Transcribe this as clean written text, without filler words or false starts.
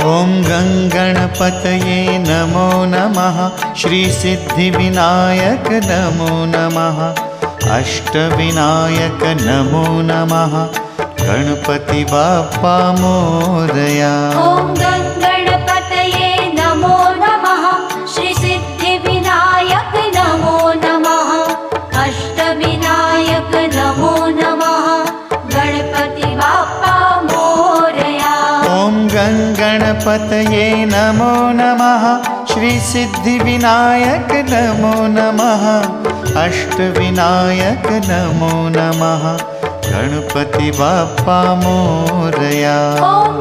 ॐ गणपतये नमो नमः। श्री सिद्धिविनायक नमो नमः। अष्टविनायक नमो नमः। गणपति बाप्पा मोरया। ॐ गणपतये नमो नमः। श्री सिद्धिविनायक नमो नमः। अष्टविनायक नमो नमः। गणपति बाप्पा मोरया। ॐ गणपतये नमो नमः। श्री सिद्धिविनायक नमो नमः। अष्टविनायक नमो नमः। गणपति बाप्पा मोरया। ॐ